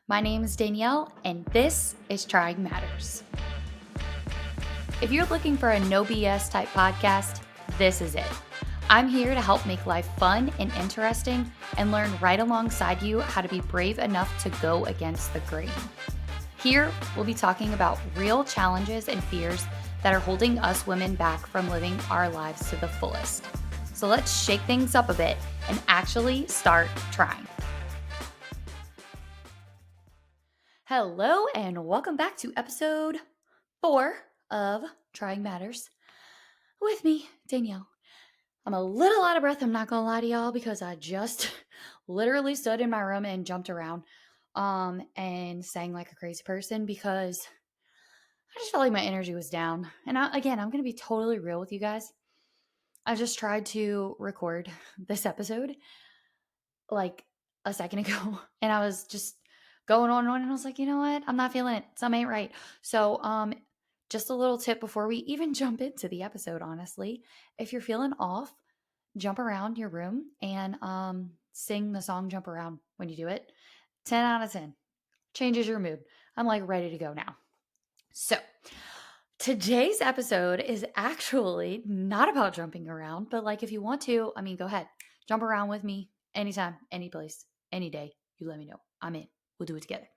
My name is Danielle, and this is Trying Matters. If you're looking for a no BS type podcast, this is it. I'm here to help make life fun and interesting and learn right alongside you how to be brave enough to go against the grain. Here, we'll be talking about real challenges and fears that are holding us women back from living our lives to the fullest. So let's shake things up a bit and actually start trying. Hello, and welcome back to episode 4 of Trying Matters with me, Danielle. I'm a little out of breath, I'm not gonna lie to y'all, because I just literally stood in my room and jumped around and sang like a crazy person because I just felt like my energy was down. And I'm gonna be totally real with you guys. I just tried to record this episode like a second ago and I was just going on and on and I was like, you know what? I'm not feeling it. Something ain't right. So just a little tip before we even jump into the episode, honestly. If you're feeling off, jump around your room and sing the song Jump Around when you do it. 10 out of 10. Changes your mood. I'm like ready to go now. So, today's episode is actually not about jumping around, but like if you want to, go ahead. Jump around with me anytime, any place, any day. You let me know. I'm in. We'll do it together.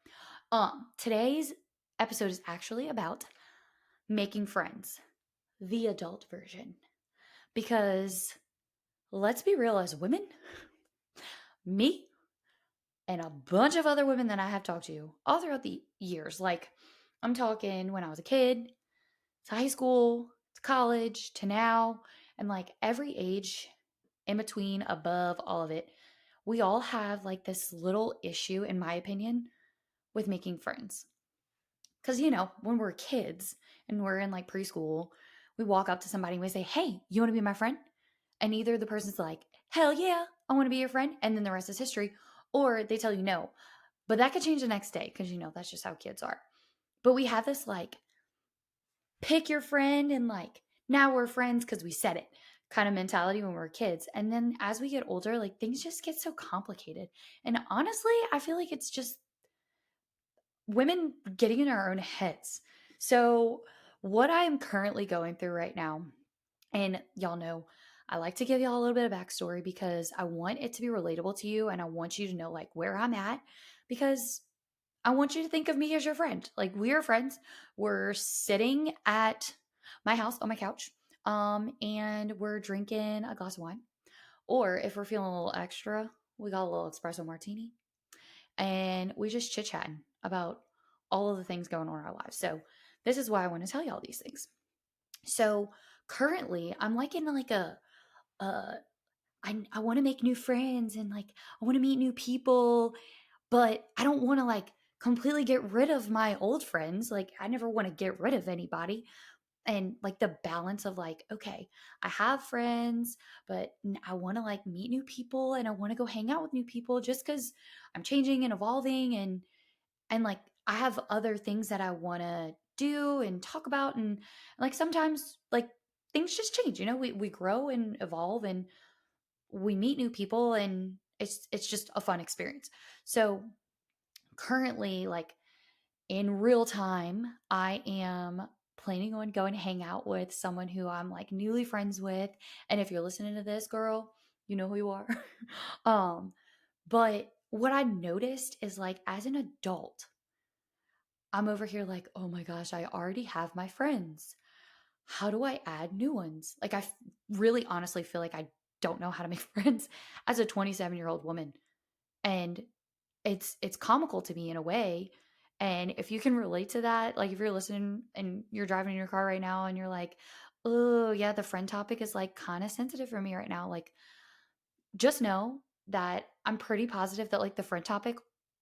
Today's episode is actually about making friends, the adult version. Because let's be real, as women, me and a bunch of other women that I have talked to all throughout the years, like I'm talking when I was a kid, to high school, to college, to now, and like every age in between, above all of it, we all have like this little issue, in my opinion, with making friends. Because, when we're kids and we're in like preschool, we walk up to somebody and we say, hey, you want to be my friend? And either the person's like, hell yeah, I want to be your friend. And then the rest is history. Or they tell you no. But that could change the next day because, that's just how kids are. But we have this like pick your friend and like now we're friends because we said it kind of mentality when we're kids. And then as we get older, like things just get so complicated. And honestly, I feel like it's just women getting in our own heads. So, what I am currently going through right now, and y'all know, I like to give y'all a little bit of backstory because I want it to be relatable to you and I want you to know like where I'm at because I want you to think of me as your friend. Like we are friends. We're sitting at my house on my couch, and we're drinking a glass of wine. Or if we're feeling a little extra, we got a little espresso martini, and we just chit chatting about all of the things going on in our lives. So this is why I want to tell you all these things. So currently, I'm like in like uh, I want to make new friends and like I want to meet new people, but I don't want to like completely get rid of my old friends. Like I never want to get rid of anybody. And like the balance of like, okay, I have friends, but I want to like meet new people and I want to go hang out with new people just cuz I'm changing and evolving and like I have other things that I want to do and talk about and like sometimes like things just change, we grow and evolve and we meet new people and it's just a fun experience. So currently like in real time, I am planning on going to hang out with someone who I'm like newly friends with. And if you're listening to this, girl, you know who you are. um, but what I noticed is like as an adult, I'm over here like, oh my gosh, I already have my friends. How do I add new ones? Like, really honestly feel like I don't know how to make friends as a 27-year-old woman. And it's comical to me in a way. And if you can relate to that, like if you're listening and you're driving in your car right now and you're like, oh yeah, the friend topic is like kind of sensitive for me right now. Like just know that I'm pretty positive that like the friend topic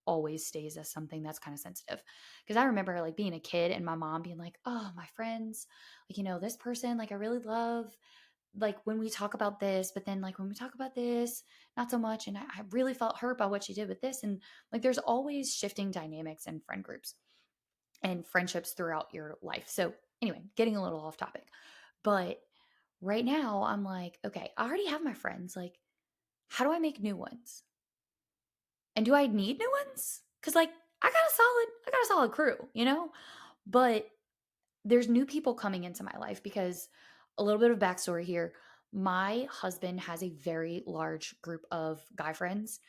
always stays as something that's kind of sensitive. Because I remember like being a kid and my mom being like, oh, my friends, like, this person, like I really love like when we talk about this, but then like when we talk about this, not so much. And I really felt hurt by what she did with this. And like there's always shifting dynamics in friend groups and friendships throughout your life. So anyway, getting a little off topic. But right now I'm like, okay, I already have my friends. Like, how do I make new ones? And do I need new ones? Because like I got a solid crew, you know? But there's new people coming into my life because a little bit of backstory here. My husband has a very large group of guy friends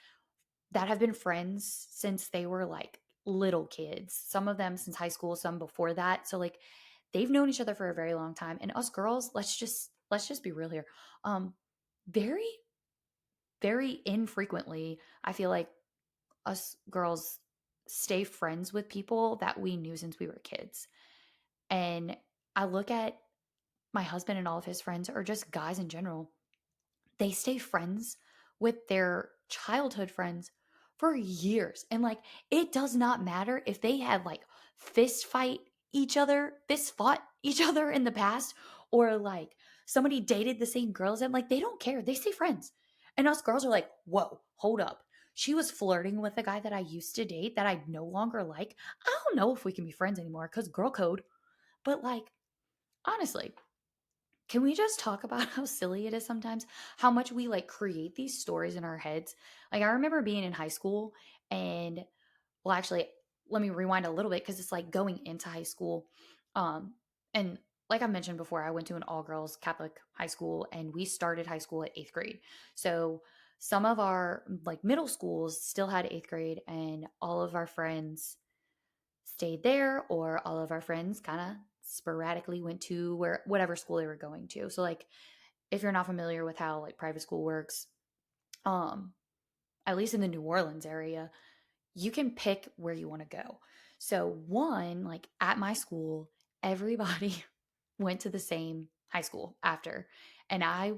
that have been friends since they were like little kids. Some of them since high school, some before that. So like they've known each other for a very long time. And us girls, let's just be real here. Um very very infrequently, I feel like us girls stay friends with people that we knew since we were kids. And I look at my husband and all of his friends, or just guys in general, they stay friends with their childhood friends for years. And like, it does not matter if they had like fist fought each other in the past, or like somebody dated the same girls and like they don't care. They stay friends. And us girls are like, whoa, hold up. She was flirting with a guy that I used to date that I no longer like. I don't know if we can be friends anymore because girl code. But like, honestly, can we just talk about how silly it is sometimes? How much we like create these stories in our heads? Like, I remember being in high school and, well, actually, let me rewind a little bit because it's like going into high school. And like I mentioned before, I went to an all girls Catholic high school and we started high school at eighth grade. So some of our like middle schools still had eighth grade, and all of our friends stayed there, or all of our friends kind of sporadically went to where whatever school they were going to. So like if you're not familiar with how like private school works, um at least in the New Orleans area, you can pick where you want to go. So one, like at my school, everybody went to the same high school after, and I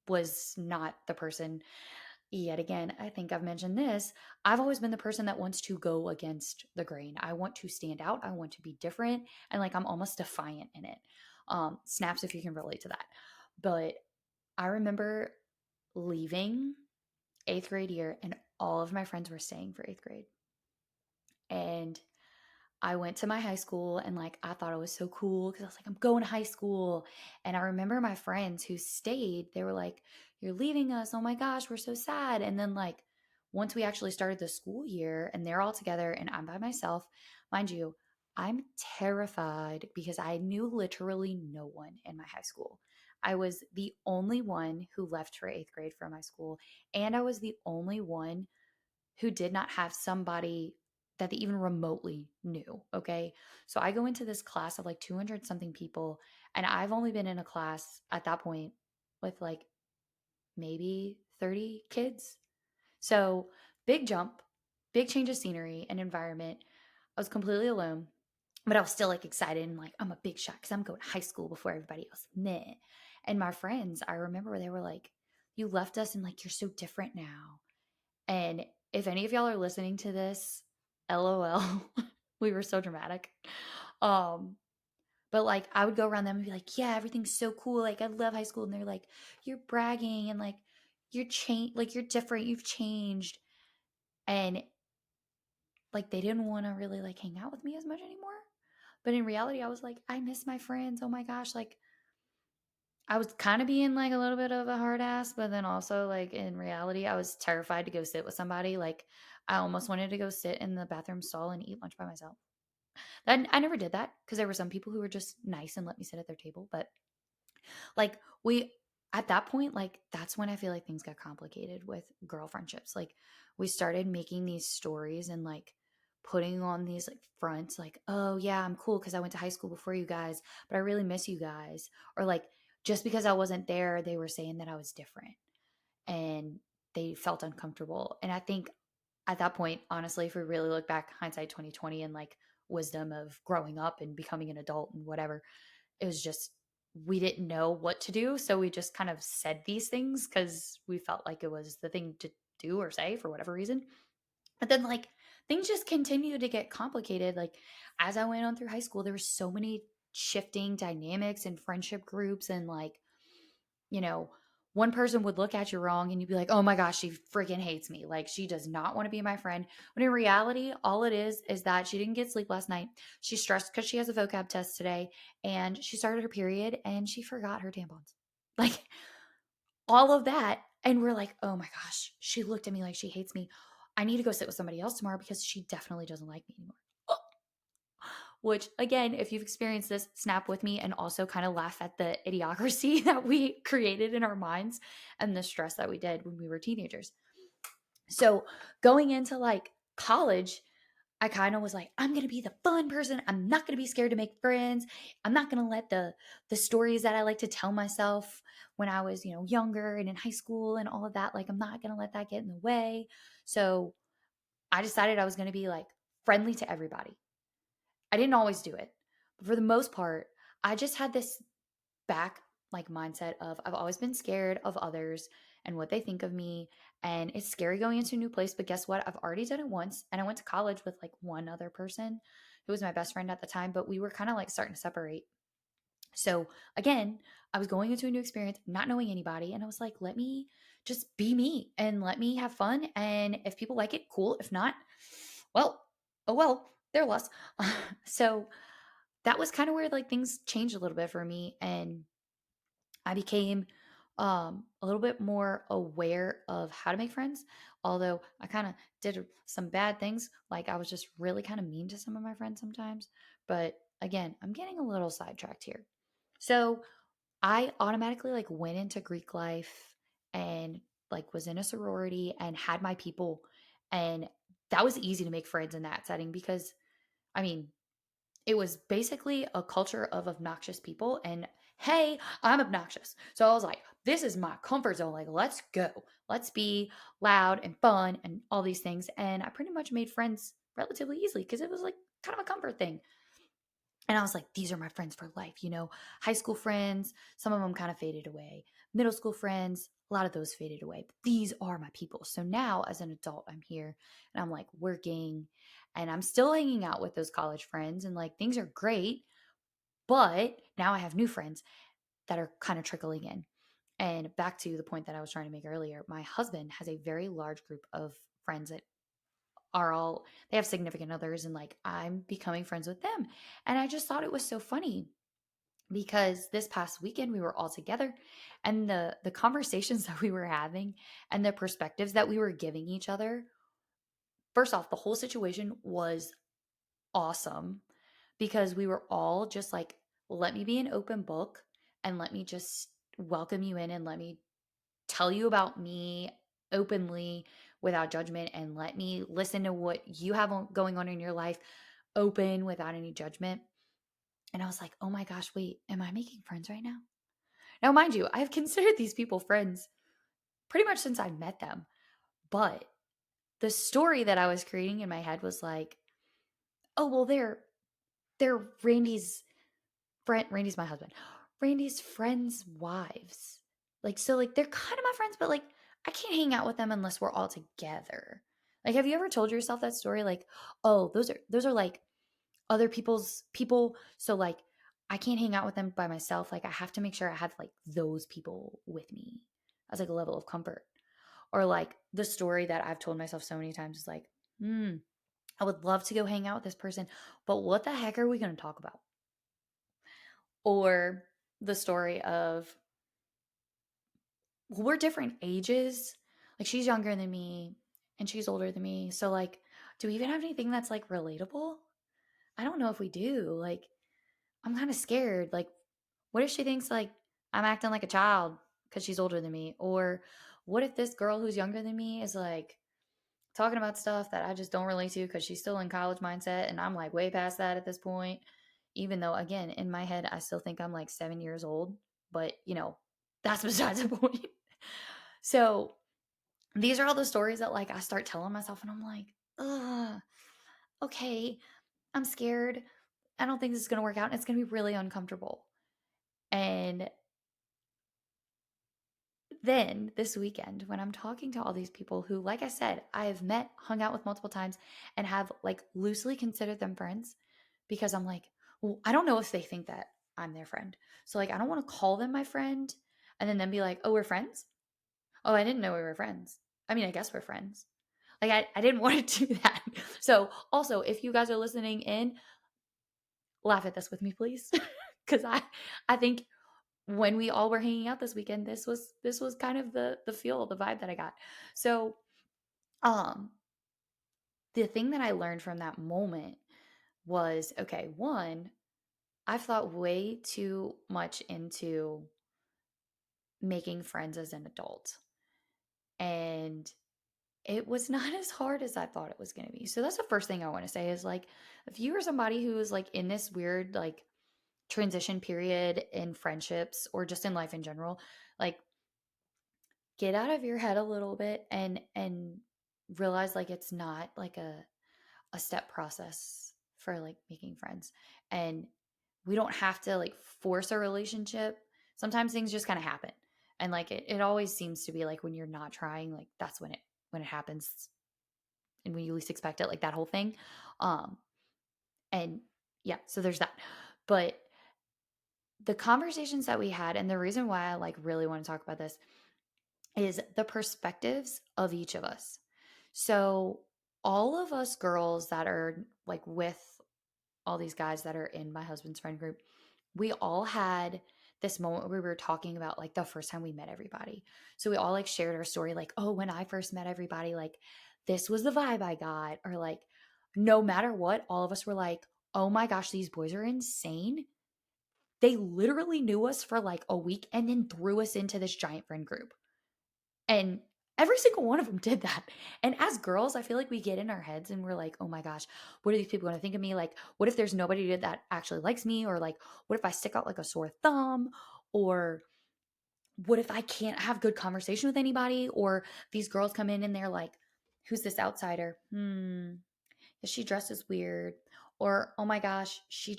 was not the person. Yet again, I think I've mentioned this. I've always been the person that wants to go against the grain. I want to stand out. I want to be different. And like I'm almost defiant in it. Snaps if you can relate to that. But I remember leaving eighth grade year and all of my friends were staying for eighth grade. And I went to my high school and like I thought it was so cool because I was like, I'm going to high school. And I remember my friends who stayed, they were like, you're leaving us. Oh my gosh, we're so sad. And then like once we actually started the school year and they're all together and I'm by myself, mind you, I'm terrified because I knew literally no one in my high school. I was the only one who left for eighth grade from my school. And I was the only one who did not have somebody that they even remotely knew. Okay. So I go into this class of like 200 something people, and I've only been in a class at that point with like maybe 30 kids. So big jump, big change of scenery and environment. I was completely alone, but I was still like excited and like, I'm a big shot because I'm going to high school before everybody else. Meh. And my friends, I remember they were like, you left us and like, you're so different now. And if any of y'all are listening to this, LOL, we were so dramatic. Um, but like I would go around them and be like, yeah, everything's so cool. Like I love high school. And they're like, you're bragging and like you're like you're different, you've changed. And like they didn't want to really like hang out with me as much anymore. But in reality, I was like, I miss my friends. Oh my gosh, like I was kind of being like a little bit of a hard ass, but then also like in reality, I was terrified to go sit with somebody. Like I almost wanted to go sit in the bathroom stall and eat lunch by myself. And I never did that because there were some people who were just nice and let me sit at their table. But like we at that point, like that's when I feel like things got complicated with girl friendships. Like we started making these stories and like putting on these like fronts like, oh yeah, I'm cool because I went to high school before you guys, but I really miss you guys. Or like just because I wasn't there, they were saying that I was different and they felt uncomfortable. And I think at that point, honestly, if we really look back, hindsight 2020 and like wisdom of growing up and becoming an adult and whatever, it was just we didn't know what to do. So we just kind of said these things because we felt like it was the thing to do or say for whatever reason. But then like things just continued to get complicated. Like as I went on through high school, there were so many shifting dynamics and friendship groups and like, you know, one person would look at you wrong and you'd be like, oh my gosh, she freaking hates me. Like she does not want to be my friend. When in reality, all it is that she didn't get sleep last night. She's stressed because she has a vocab test today and she started her period and she forgot her tampons. Like all of that. And we're like, oh my gosh, she looked at me like she hates me. I need to go sit with somebody else tomorrow because she definitely doesn't like me anymore. Which, again, if you've experienced this, snap with me and also kind of laugh at the idiocracy that we created in our minds and the stress that we did when we were teenagers. So going into like college, I kind of was like, I'm gonna be the fun person. I'm not gonna be scared to make friends. I'm not gonna let the stories that I like to tell myself when I was, younger and in high school and all of that, like I'm not gonna let that get in the way. So I decided I was gonna be like friendly to everybody. I didn't always do it, but for the most part, I just had this back like mindset of I've always been scared of others and what they think of me. And it's scary going into a new place. But guess what? I've already done it once. And I went to college with like one other person who was my best friend at the time, but we were kind of like starting to separate. So again, I was going into a new experience, not knowing anybody. And I was like, let me just be me and let me have fun. And if people like it, cool. If not, well, oh well, their loss. So that was kind of where like things changed a little bit for me. And I became a little bit more aware of how to make friends. Although I kind of did some bad things, like I was just really kind of mean to some of my friends sometimes. But again, I'm getting a little sidetracked here. So I automatically like went into Greek life and like was in a sorority and had my people. And that was easy to make friends in that setting because I mean, it was basically a culture of obnoxious people. And hey, I'm obnoxious. So I was like, this is my comfort zone. Like, let's go. Let's be loud and fun and all these things. And I pretty much made friends relatively easily because it was like kind of a comfort thing. And I was like, these are my friends for life. High school friends, some of them kind of faded away. Middle school friends, a lot of those faded away. But these are my people. So now as an adult, I'm here and I'm like working and I'm still hanging out with those college friends and like things are great. But now I have new friends that are kind of trickling in. And back to the point that I was trying to make earlier, my husband has a very large group of friends that they have significant others and like I'm becoming friends with them. And I just thought it was so funny because this past weekend we were all together and the conversations that we were having and the perspectives that we were giving each other. First off, the whole situation was awesome because we were all just like, let me be an open book and let me just welcome you in and let me tell you about me openly without judgment and let me listen to what you have going on in your life open without any judgment. And I was like, oh my gosh, wait, am I making friends right now? Now, mind you, I've considered these people friends pretty much since I met them. But the story that I was creating in my head was like, oh, well, they're Randy's my husband. Randy's friends' wives. Like, so like they're kind of my friends, but like I can't hang out with them unless we're all together. Like, have you ever told yourself that story? Like, oh, those are like other people's people. So like I can't hang out with them by myself. Like I have to make sure I have like those people with me as like a level of comfort. Or like the story that I've told myself so many times is like, I would love to go hang out with this person, but what the heck are we going to talk about? Or the story of, well, we're different ages. Like she's younger than me and she's older than me. So like, do we even have anything that's like relatable? I don't know if we do. Like, I'm kind of scared. Like, what if she thinks like I'm acting like a child because she's older than me? Or what if this girl who's younger than me is like talking about stuff that I just don't relate to because she's still in college mindset and I'm like way past that at this point? Even though, again, in my head, I still think I'm like 7 years old, but that's besides the point. So these are all the stories that like I start telling myself and I'm like, ugh, okay, I'm scared. I don't think this is going to work out. And it's going to be really uncomfortable. And then this weekend, when I'm talking to all these people who, like I said, I have met, hung out with multiple times, and have like loosely considered them friends because I'm like, well, I don't know if they think that I'm their friend. So, like, I don't want to call them my friend and then be like, oh, we're friends. Oh, I didn't know we were friends. I mean, I guess we're friends. Like, I didn't want to do that. So, also, if you guys are listening in, laugh at this with me, please. Because I think when we all were hanging out this weekend, this was kind of the feel, the vibe that I got. So the thing that I learned from that moment was, okay, one, I've thought way too much into making friends as an adult. And it was not as hard as I thought it was going to be. So that's the first thing I want to say is like, if you are somebody who is like in this weird, like, transition period in friendships or just in life in general, like, get out of your head a little bit and realize like it's not like a step process for like making friends. And we don't have to like force a relationship. Sometimes things just kind of happen. And like it always seems to be like when you're not trying, like that's when it happens and when you least expect it, like that whole thing. Um and yeah, so there's that. But the conversations that we had, and the reason why I like really want to talk about this is the perspectives of each of us. So all of us girls that are like with all these guys that are in my husband's friend group, we all had this moment where we were talking about like the first time we met everybody. So we all like shared our story, like, oh, when I first met everybody, like this was the vibe I got. Or like, no matter what, all of us were like, oh my gosh, these boys are insane. They literally knew us for like a week and then threw us into this giant friend group. And every single one of them did that. And as girls, I feel like we get in our heads and we're like, oh my gosh, what are these people going to think of me? Like, what if there's nobody that actually likes me? Or like, what if I stick out like a sore thumb? Or what if I can't have good conversation with anybody? Or these girls come in and they're like, who's this outsider? Is she dressed as weird? Or, oh my gosh, she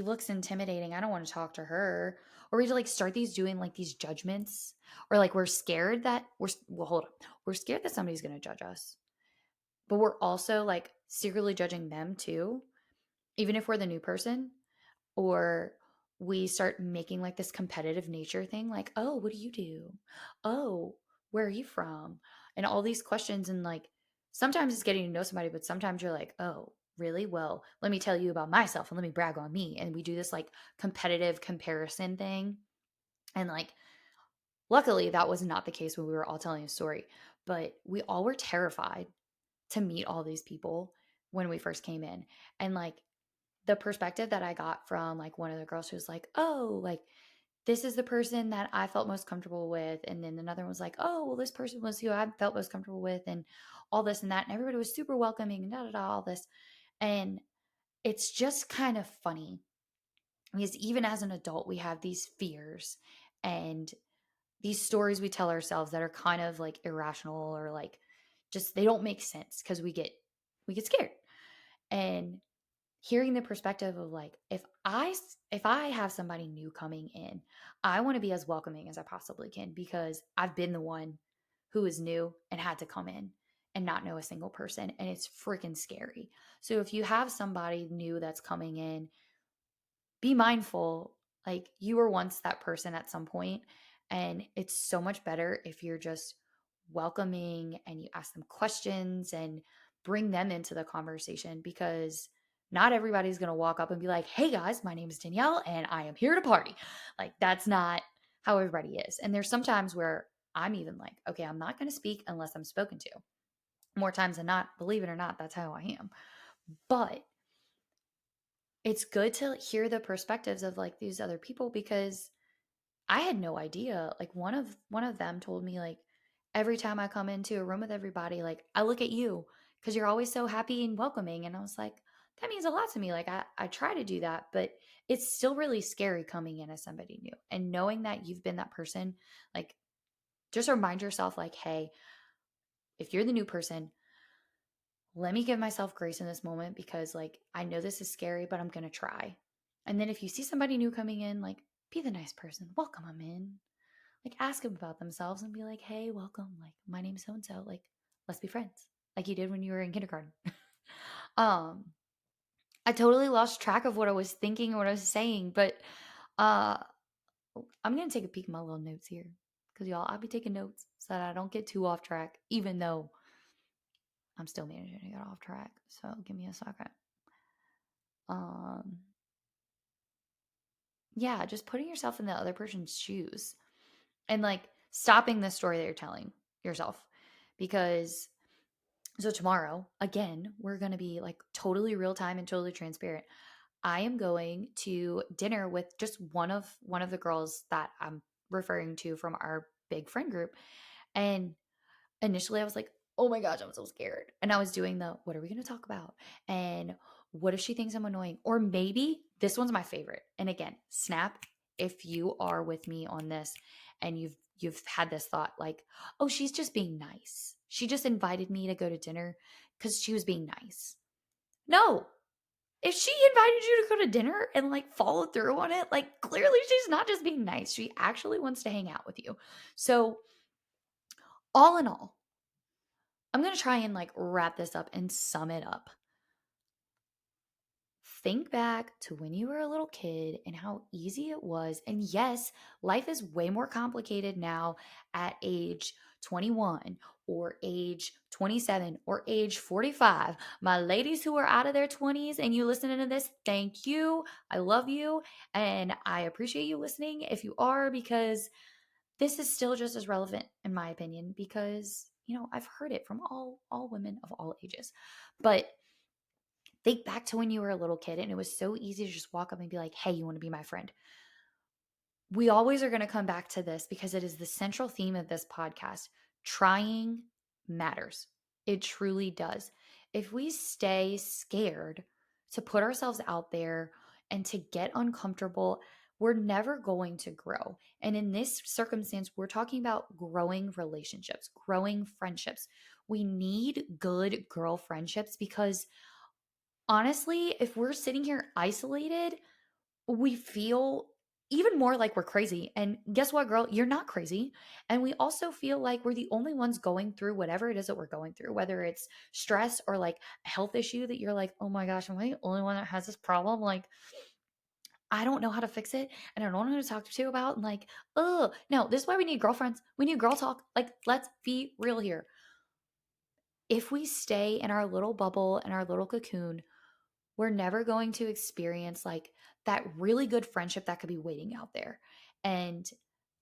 looks intimidating. I don't want to talk to her. Or we like start doing like these judgments, or like we're scared that well, hold on. We're scared that somebody's going to judge us, but we're also like secretly judging them too, even if we're the new person. Or we start making like this competitive nature thing, like, oh, what do you do? Oh, where are you from? And all these questions. And like, sometimes it's getting to know somebody, but sometimes you're like, oh, really? Well, let me tell you about myself and let me brag on me. And we do this like competitive comparison thing. And like, luckily, that was not the case when we were all telling a story, but we all were terrified to meet all these people when we first came in. And like, the perspective that I got from like one of the girls who was like, oh, like this is the person that I felt most comfortable with. And then another one was like, oh, well, this person was who I felt most comfortable with, and all this and that. And everybody was super welcoming and da da da, all this. And it's just kind of funny because even as an adult, we have these fears and these stories we tell ourselves that are kind of like irrational, or like just they don't make sense because we get scared. And hearing the perspective of like, if I have somebody new coming in, I want to be as welcoming as I possibly can, because I've been the one who is new and had to come in and not know a single person, and it's freaking scary. So if you have somebody new that's coming in, be mindful, like you were once that person at some point, and it's so much better if you're just welcoming and you ask them questions and bring them into the conversation, because not everybody's going to walk up and be like, hey guys, my name is Danielle and I am here to party. Like that's not how everybody is. And there's sometimes where I'm even like, okay, I'm not going to speak unless I'm spoken to. More times than not, believe it or not, that's how I am. But it's good to hear the perspectives of like these other people, because I had no idea. Like one of them told me like, every time I come into a room with everybody, like I look at you because you're always so happy and welcoming. And I was like, that means a lot to me. Like I try to do that, but it's still really scary coming in as somebody new and knowing that you've been that person. Like just remind yourself like, hey, if you're the new person, let me give myself grace in this moment, because like I know this is scary, but I'm going to try. And then if you see somebody new coming in, like be the nice person, welcome them in, like ask them about themselves and be like, hey, welcome. Like my name's so and so. Like let's be friends, like you did when you were in kindergarten. um, I totally lost track of what I was thinking or what I was saying, but uh, I'm gonna take a peek at my little notes here, because y'all, I'll be taking notes so that I don't get too off track, even though I'm still managing to get off track. So give me a second. Um, yeah, just putting yourself in the other person's shoes and like stopping the story that you're telling yourself, because So tomorrow, again, we're going to be like totally real time and totally transparent. I am going to dinner with just one of the girls that I'm referring to from our big friend group. And initially I was like, oh my gosh, I'm so scared. And I was doing the, what are we going to talk about? And what if she thinks I'm annoying? Or maybe this one's my favorite. And again, snap if you are with me on this and you've had this thought like, oh, she's just being nice. She just invited me to go to dinner because she was being nice. No, if she invited you to go to dinner and like follow through on it, like clearly she's not just being nice. She actually wants to hang out with you. So, all in all, I'm going to try and like wrap this up and sum it up. Think back to when you were a little kid and how easy it was. And yes, life is way more complicated now at age 21 or age 27 or age 45. My ladies who are out of their 20s and you listening to this, thank you. I love you and I appreciate you listening if you are, because this is still just as relevant in my opinion, because I've heard it from all women of all ages. But think back to when you were a little kid and it was so easy to just walk up and be like, hey, you want to be my friend? We always are going to come back to this because it is the central theme of this podcast. Trying matters. It truly does. If we stay scared to put ourselves out there and to get uncomfortable, we're never going to grow. And in this circumstance, we're talking about growing relationships, growing friendships. We need good girl friendships because honestly, if we're sitting here isolated, we feel even more like we're crazy. And guess what, girl? You're not crazy. And we also feel like we're the only ones going through whatever it is that we're going through, whether it's stress or like a health issue that you're like, oh my gosh, am I the only one that has this problem? Like, I don't know how to fix it and I don't know who to talk to about. And like, oh, no, this is why we need girlfriends. We need girl talk. Like, let's be real here. If we stay in our little bubble and our little cocoon, we're never going to experience like that really good friendship that could be waiting out there. And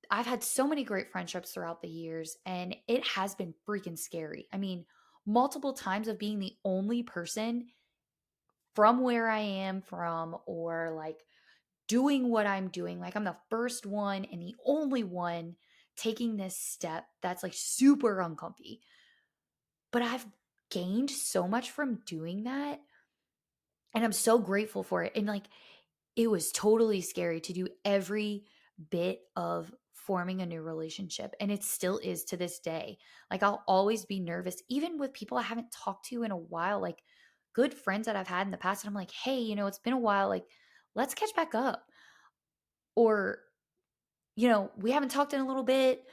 I've had so many great friendships throughout the years, and it has been freaking scary. I mean, multiple times of being the only person from where I am from, or like doing what I'm doing. Like, I'm the first one and the only one taking this step that's like super uncomfy. But I've gained so much from doing that. And I'm so grateful for it. And like, it was totally scary to do every bit of forming a new relationship. And it still is to this day. Like, I'll always be nervous, even with people I haven't talked to in a while, like good friends that I've had in the past. And I'm like, hey, it's been a while. Like, let's catch back up. Or, we haven't talked in a little bit.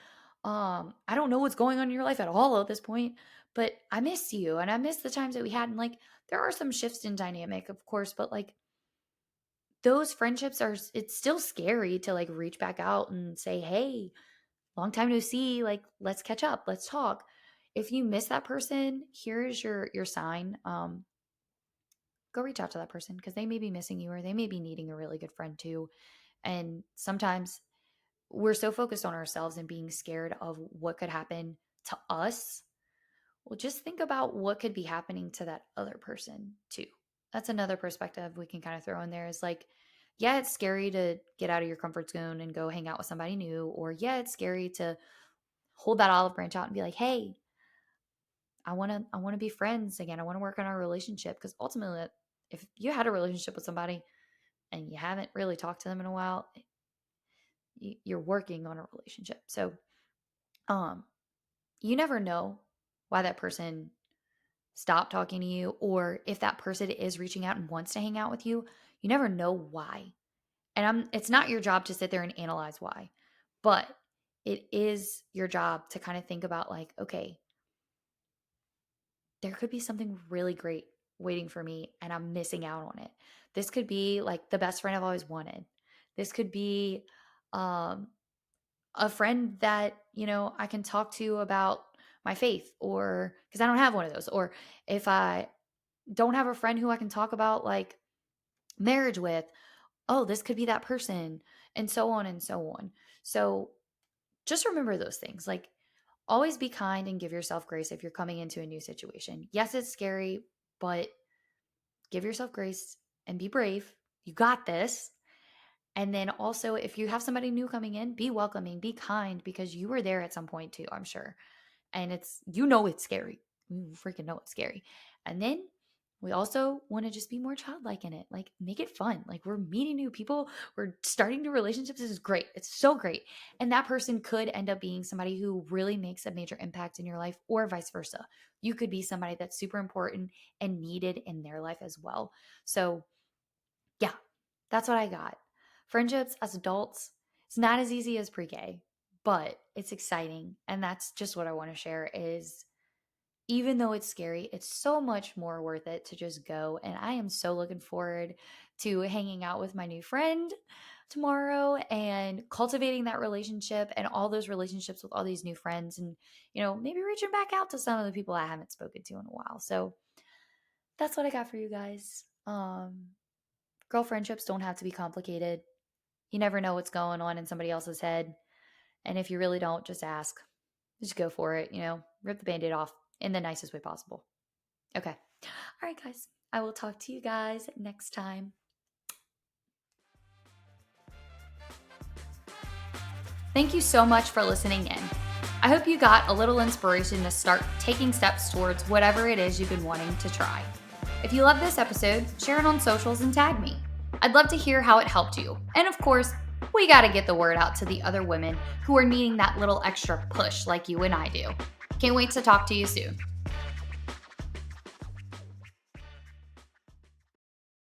I don't know what's going on in your life at all at this point, but I miss you and I miss the times that we had. And like, there are some shifts in dynamic, of course, but like, those friendships it's still scary to like reach back out and say, hey, long time no see, like let's catch up, let's talk. If you miss that person, here's your sign. Go reach out to that person because they may be missing you or they may be needing a really good friend too. And sometimes we're so focused on ourselves and being scared of what could happen to us. Well, just think about what could be happening to that other person too. That's another perspective we can kind of throw in there is like, yeah, it's scary to get out of your comfort zone and go hang out with somebody new. Or yeah, it's scary to hold that olive branch out and be like, hey, I want to be friends again. I want to work on our relationship. Because ultimately, if you had a relationship with somebody and you haven't really talked to them in a while, you're working on a relationship. So um you never know why that person stop talking to you, or if that person is reaching out and wants to hang out with you. You never know why. And it's not your job to sit there and analyze why, but it is your job to kind of think about like, okay, there could be something really great waiting for me and I'm missing out on it. This could be like the best friend I've always wanted. This could be um a friend that, I can talk to about my faith, or because I don't have one of those, or if I don't have a friend who I can talk about like marriage with, oh, this could be that person, and so on and so on. So just remember those things. Like, always be kind and give yourself grace if you're coming into a new situation. Yes, it's scary, but give yourself grace and be brave. You got this. And then also, if you have somebody new coming in, be welcoming, be kind, because you were there at some point too, I'm sure. And it's scary. You freaking know it's scary. And then we also want to just be more childlike in it. Like, make it fun. Like, we're meeting new people, we're starting new relationships. This is great. It's so great. And that person could end up being somebody who really makes a major impact in your life, or vice versa. You could be somebody that's super important and needed in their life as well. So, yeah, that's what I got. Friendships as adults, it's not as easy as pre-K, but it's exciting. And that's just what I want to share is, even though it's scary, it's so much more worth it to just go. And I am so looking forward to hanging out with my new friend tomorrow and cultivating that relationship and all those relationships with all these new friends, and, maybe reaching back out to some of the people I haven't spoken to in a while. So that's what I got for you guys. Girl friendships don't have to be complicated. You never know what's going on in somebody else's head. And if you really don't, just ask. Just go for it, rip the band-aid off in the nicest way possible. Okay. All right, guys. I will talk to you guys next time. Thank you so much for listening in. I hope you got a little inspiration to start taking steps towards whatever it is you've been wanting to try. If you love this episode, share it on socials and tag me. I'd love to hear how it helped you. And of course, we got to get the word out to the other women who are needing that little extra push like you and I do. Can't wait to talk to you soon.